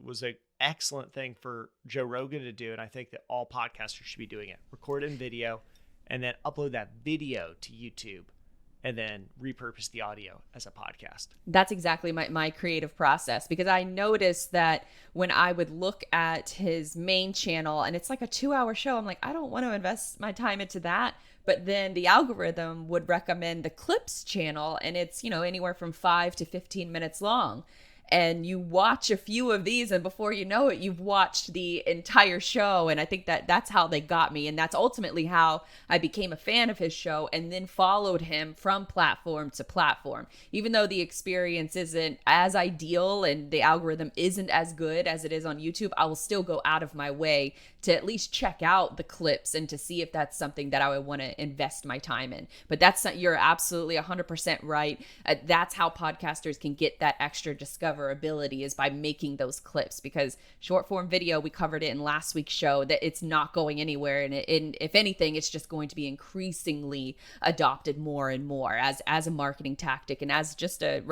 was an excellent thing for Joe Rogan to do. And I think that all podcasters should be doing it. Record in video and then upload that video to YouTube and then repurpose the audio as a podcast. That's exactly my creative process, because I noticed that when I would look at his main channel and it's like a 2-hour show, I'm like, I don't want to invest my time into that. but then the algorithm would recommend the clips channel, and it's, anywhere from 5 to 15 minutes long. And you watch a few of these, and before you know it, you've watched the entire show. And I think that that's how they got me, and that's ultimately how I became a fan of his show, and then followed him from platform to platform. Even though the experience isn't as ideal and the algorithm isn't as good as it is on YouTube, I will still go out of my way to at least check out the clips and to see if that's something that I would want to invest my time in. But you're absolutely 100% right. That's how podcasters can get that extra discoverability, is by making those clips, because short form video, we covered it in last week's show, that it's not going anywhere. And if anything, it's just going to be increasingly adopted more and more as a marketing tactic, and as just a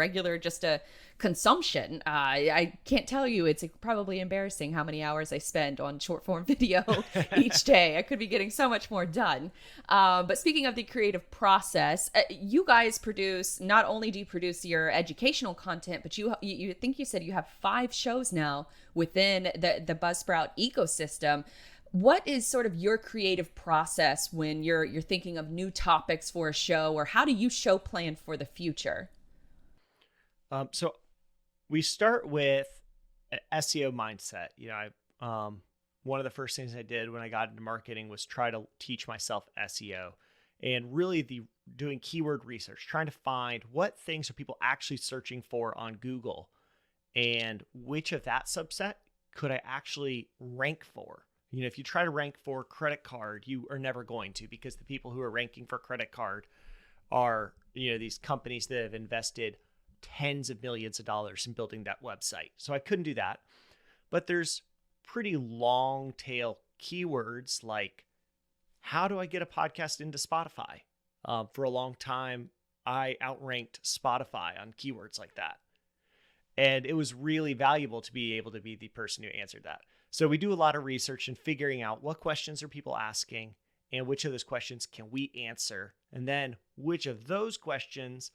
consumption. I can't tell you, it's probably embarrassing how many hours I spend on short form video each day. I could be getting so much more done. But speaking of the creative process, you guys not only do you produce your educational content, but you think you said you have 5 shows now within the Buzzsprout ecosystem. What is sort of your creative process when you're thinking of new topics for a show, or how do you show plan for the future? So we start with an SEO mindset. One of the first things I did when I got into marketing was try to teach myself SEO, and really doing keyword research, trying to find what things are people actually searching for on Google, and which of that subset could I actually rank for. If you try to rank for credit card, you are never going to, because the people who are ranking for credit card are, these companies that have invested tens of millions of dollars in building that website. So I couldn't do that. But there's pretty long tail keywords like, how do I get a podcast into Spotify? For a long time, I outranked Spotify on keywords like that. And it was really valuable to be able to be the person who answered that. So we do a lot of research and figuring out what questions are people asking, and which of those questions can we answer, and then which of those questions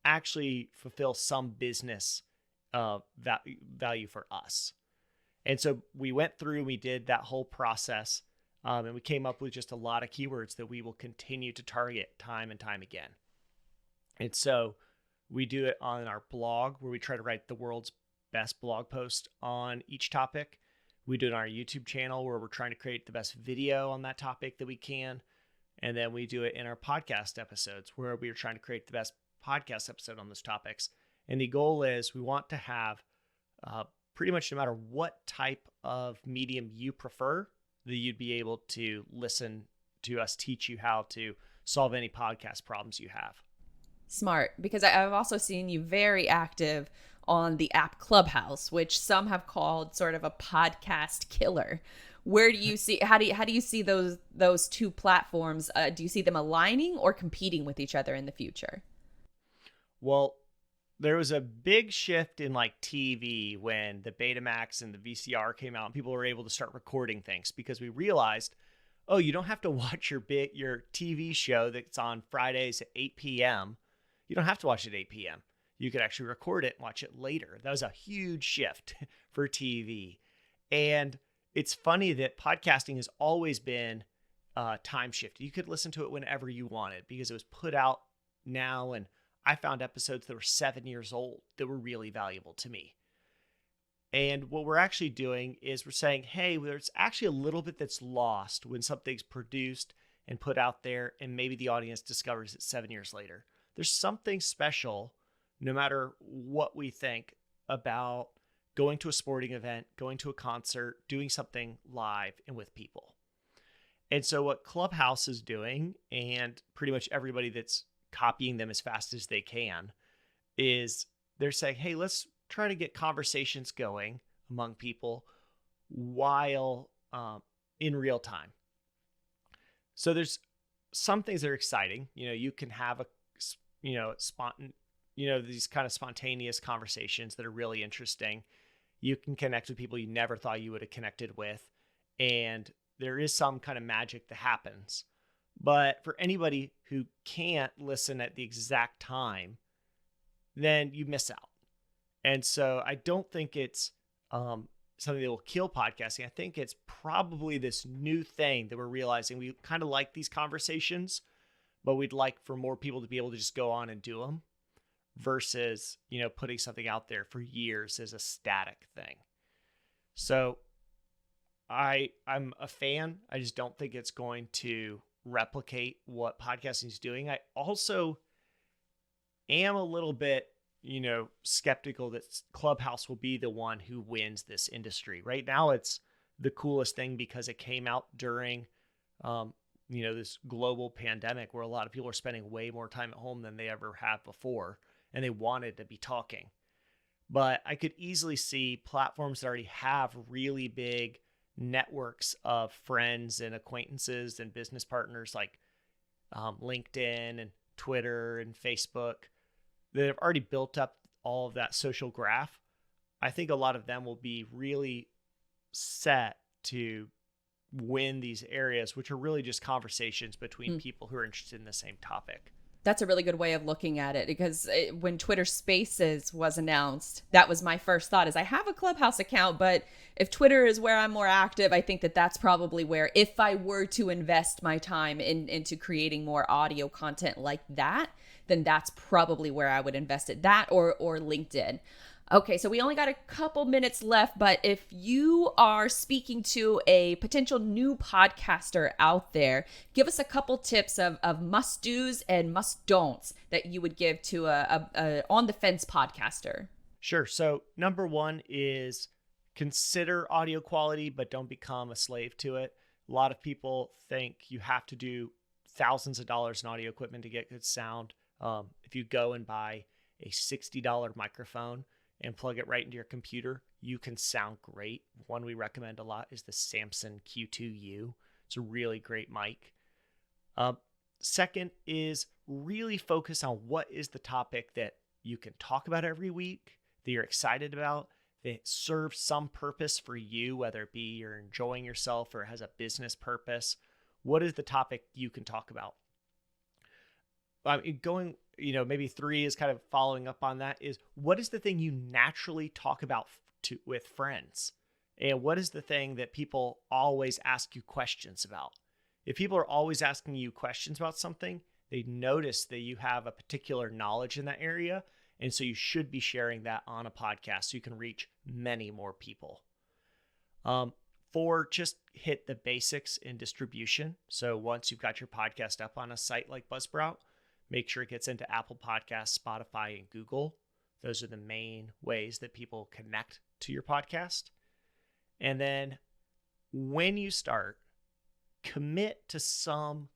actually fulfill some business value for us. And so we went through, we did that whole process, and we came up with just a lot of keywords that we will continue to target time and time again. And so we do it on our blog, where we try to write the world's best blog post on each topic. We do it on our YouTube channel, where we're trying to create the best video on that topic that we can. And then we do it in our podcast episodes, where we are trying to create the best podcast episode on those topics. And the goal is we want to have pretty much, no matter what type of medium you prefer, that you'd be able to listen to us teach you how to solve any podcast problems you have. Smart, because I've also seen you very active on the app Clubhouse, which some have called sort of a podcast killer. Where do you see, how do you see those two platforms? Do you see them aligning or competing with each other in the future? Well, there was a big shift in like TV when the Betamax and the VCR came out, and people were able to start recording things, because we realized, oh, you don't have to watch your TV show that's on Fridays at 8 p.m. You don't have to watch it at 8 p.m. You could actually record it and watch it later. That was a huge shift for TV. And it's funny that podcasting has always been time shifted. You could listen to it whenever you wanted, because it was put out now. And I found episodes that were 7 years old that were really valuable to me. And what we're actually doing is we're saying, hey, there's actually a little bit that's lost when something's produced and put out there, and maybe the audience discovers it 7 years later. There's something special, no matter what we think, about going to a sporting event, going to a concert, doing something live and with people. And so what Clubhouse is doing, and pretty much everybody that's copying them as fast as they can, is they're saying, hey, let's try to get conversations going among people while in real time. So there's some things that are exciting. You can have these kind of spontaneous conversations that are really interesting. You can connect with people you never thought you would have connected with. And there is some kind of magic that happens. But for anybody who can't listen at the exact time, then you miss out. And so I don't think it's something that will kill podcasting. I think it's probably this new thing that we're realizing. We kind of like these conversations, but we'd like for more people to be able to just go on and do them versus, putting something out there for years as a static thing. So I'm a fan. I just don't think it's going to replicate what podcasting is doing. I also am a little bit, skeptical that Clubhouse will be the one who wins this industry. Right now, it's the coolest thing because it came out during, this global pandemic where a lot of people are spending way more time at home than they ever have before, and they wanted to be talking. But I could easily see platforms that already have really big networks of friends and acquaintances and business partners like LinkedIn and Twitter and Facebook that have already built up all of that social graph. I think a lot of them will be really set to win these areas, which are really just conversations between people who are interested in the same topic. That's a really good way of looking at it, because when Twitter Spaces was announced, that was my first thought is I have a Clubhouse account, but if Twitter is where I'm more active, I think that that's probably where, if I were to invest my time into creating more audio content like that, then that's probably where I would invest it, that or LinkedIn. Okay, so we only got a couple minutes left, but if you are speaking to a potential new podcaster out there, give us a couple tips of must-dos and must-don'ts that you would give to a on-the-fence podcaster. Sure. So number one is consider audio quality, but don't become a slave to it. A lot of people think you have to do thousands of dollars in audio equipment to get good sound. If you go and buy a $60 microphone and plug it right into your computer, you can sound great. One we recommend a lot is the Samson Q2U. It's a really great mic. Second is really focus on what is the topic that you can talk about every week, that you're excited about, that serves some purpose for you, whether it be you're enjoying yourself or it has a business purpose. What is the topic you can talk about? Maybe three is kind of following up on that is what is the thing you naturally talk about with friends? And what is the thing that people always ask you questions about? If people are always asking you questions about something, they notice that you have a particular knowledge in that area. And so you should be sharing that on a podcast so you can reach many more people. Four, just hit the basics in distribution. So once you've got your podcast up on a site like Buzzsprout, make sure it gets into Apple Podcasts, Spotify, and Google. Those are the main ways that people connect to your podcast. And then when you start, commit to some,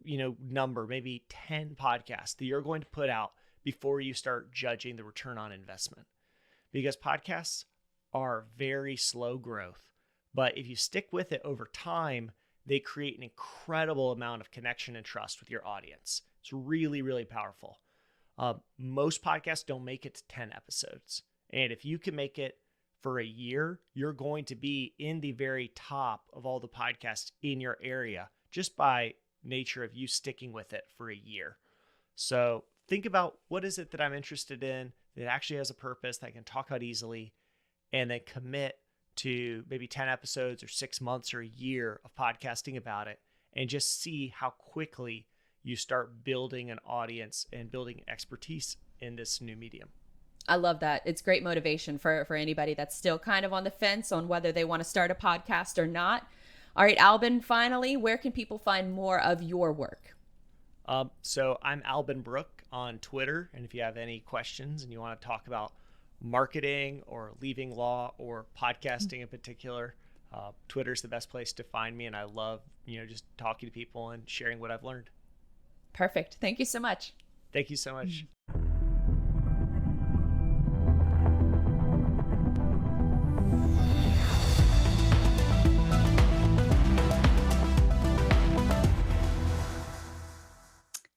number, maybe 10 podcasts that you're going to put out before you start judging the return on investment. Because podcasts are very slow growth. But if you stick with it over time, they create an incredible amount of connection and trust with your audience. It's really, really powerful. Most podcasts don't make it to 10 episodes. And if you can make it for a year, you're going to be in the very top of all the podcasts in your area just by nature of you sticking with it for a year. So think about what is it that I'm interested in that actually has a purpose that I can talk about easily, and then commit to maybe 10 episodes or 6 months or a year of podcasting about it, and just see how quickly you start building an audience and building expertise in this new medium. I love that. It's great motivation for anybody that's still kind of on the fence on whether they want to start a podcast or not. All right, Albin, finally, where can people find more of your work? So I'm Albin Brook on Twitter. And if you have any questions and you want to talk about marketing or leaving law or podcasting in particular, Twitter's the best place to find me. And I love, just talking to people and sharing what I've learned. Perfect. Thank you so much. Thank you so much.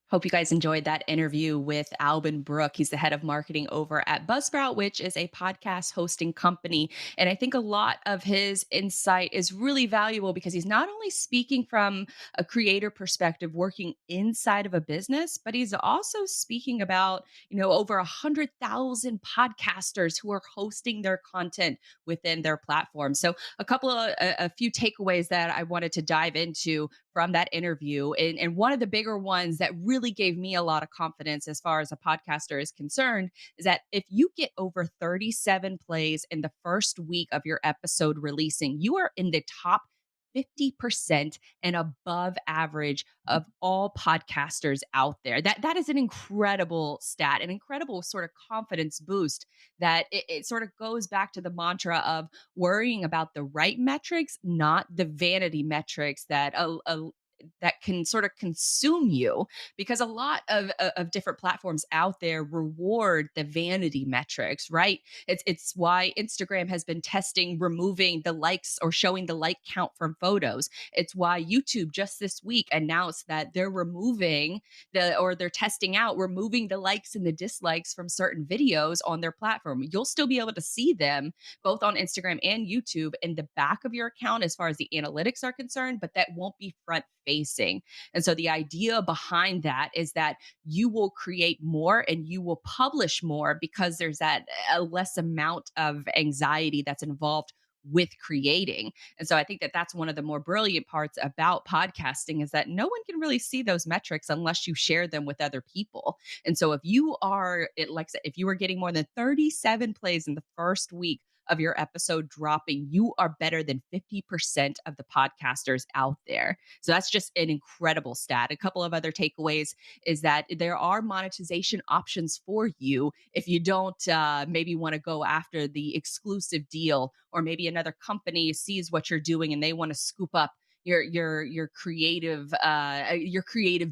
Hope you guys enjoyed that interview with Albin Brook. He's the head of marketing over at Buzzsprout, which is a podcast hosting company. And I think a lot of his insight is really valuable because he's not only speaking from a creator perspective, working inside of a business, but he's also speaking about, over 100,000 podcasters who are hosting their content within their platform. So a few takeaways that I wanted to dive into from that interview. And one of the bigger ones that really gave me a lot of confidence as far as a podcaster is concerned is that if you get over 37 plays in the first week of your episode releasing, you are in the top 50% and above average of all podcasters out there. That is an incredible stat, an incredible sort of confidence boost that it sort of goes back to the mantra of worrying about the right metrics, not the vanity metrics that can sort of consume you, because a lot of different platforms out there reward the vanity metrics, right? It's why Instagram has been testing removing the likes or showing the like count from photos. It's why YouTube just this week announced that they're removing they're testing out removing the likes and the dislikes from certain videos on their platform. You'll still be able to see them both on Instagram and YouTube in the back of your account as far as the analytics are concerned, but that won't be front facing. And so the idea behind that is that you will create more and you will publish more because there's that a less amount of anxiety that's involved with creating. And so I think that that's one of the more brilliant parts about podcasting is that no one can really see those metrics unless you share them with other people. And so if you are like I said, if you are getting more than 37 plays in the first week of your episode dropping, you are better than 50% of the podcasters out there. So that's just an incredible stat. A couple of other takeaways is that there are monetization options for you if you don't maybe want to go after the exclusive deal, or maybe another company sees what you're doing and they want to scoop up your creative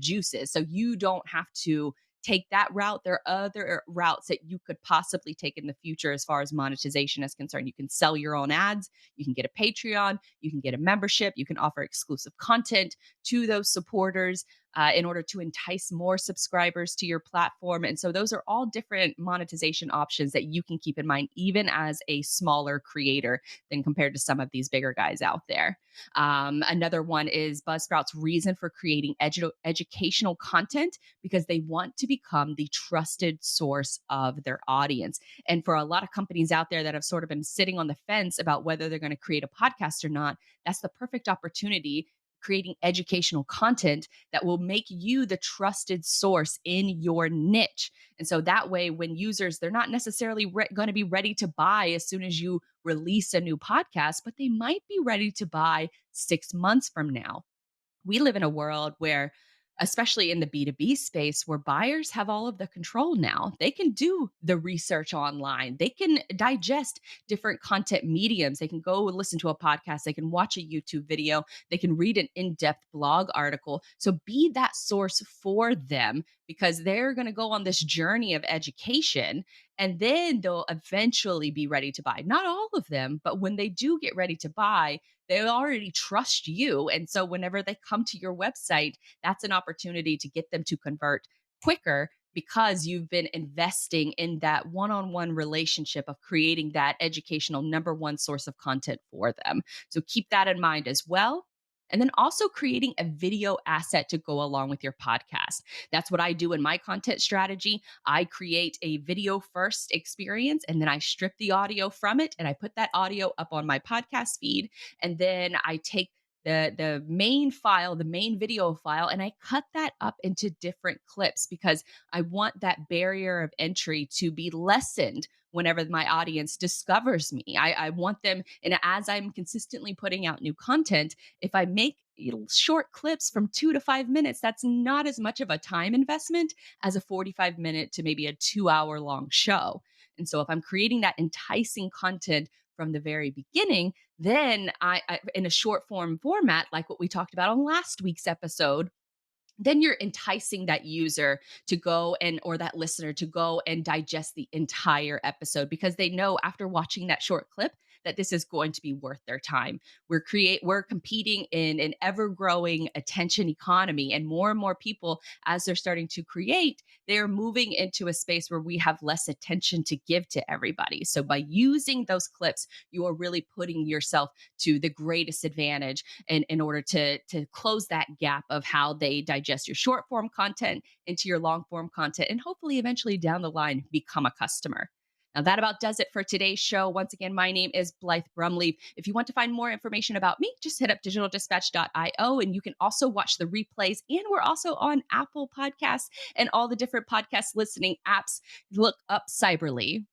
juices. So you don't have to take that route. There are other routes that you could possibly take in the future as far as monetization is concerned. You can sell your own ads, you can get a Patreon, you can get a membership, you can offer exclusive content to those supporters in order to entice more subscribers to your platform. And so those are all different monetization options that you can keep in mind, even as a smaller creator than compared to some of these bigger guys out there. Another one is Buzzsprout's reason for creating educational content because they want to become the trusted source of their audience. And for a lot of companies out there that have sort of been sitting on the fence about whether they're going to create a podcast or not, that's the perfect opportunity, creating educational content that will make you the trusted source in your niche. And so that way, when users, they're not necessarily going to be ready to buy as soon as you release a new podcast, but they might be ready to buy 6 months from now. We live in a world where, especially in the B2B space, where buyers have all of the control now. They can do the research online. They can digest different content mediums. They can go listen to a podcast. They can watch a YouTube video. They can read an in-depth blog article. So be that source for them because they're going to go on this journey of education and then they'll eventually be ready to buy. Not all of them, but when they do get ready to buy, they already trust you. And so whenever they come to your website, that's an opportunity to get them to convert quicker because you've been investing in that one-on-one relationship of creating that educational number one source of content for them. So keep that in mind as well. And then also creating a video asset to go along with your podcast. That's what I do in my content strategy. I create a video first experience and then I strip the audio from it and I put that audio up on my podcast feed. And then I take the main file, the main video file, and I cut that up into different clips because I want that barrier of entry to be lessened whenever my audience discovers me. I want them, and as I'm consistently putting out new content, if I make short clips from 2 to 5 minutes, that's not as much of a time investment as a 45-minute to maybe a 2 hour long show. And so if I'm creating that enticing content from the very beginning, then I in a short form format, like what we talked about on last week's episode, then you're enticing that user to go and or that listener to go and digest the entire episode because they know after watching that short clip that this is going to be worth their time. We're competing in an ever growing attention economy, and more people, as they're starting to create, they're moving into a space where we have less attention to give to everybody. So by using those clips, you are really putting yourself to the greatest advantage in order to close that gap of how they digest your short form content into your long form content and hopefully eventually down the line become a customer. Now, that about does it for today's show. Once again, my name is Blythe Brumleve. If you want to find more information about me, just hit up digitaldispatch.io, and you can also watch the replays. And we're also on Apple Podcasts and all the different podcast listening apps. Look up Cyberly.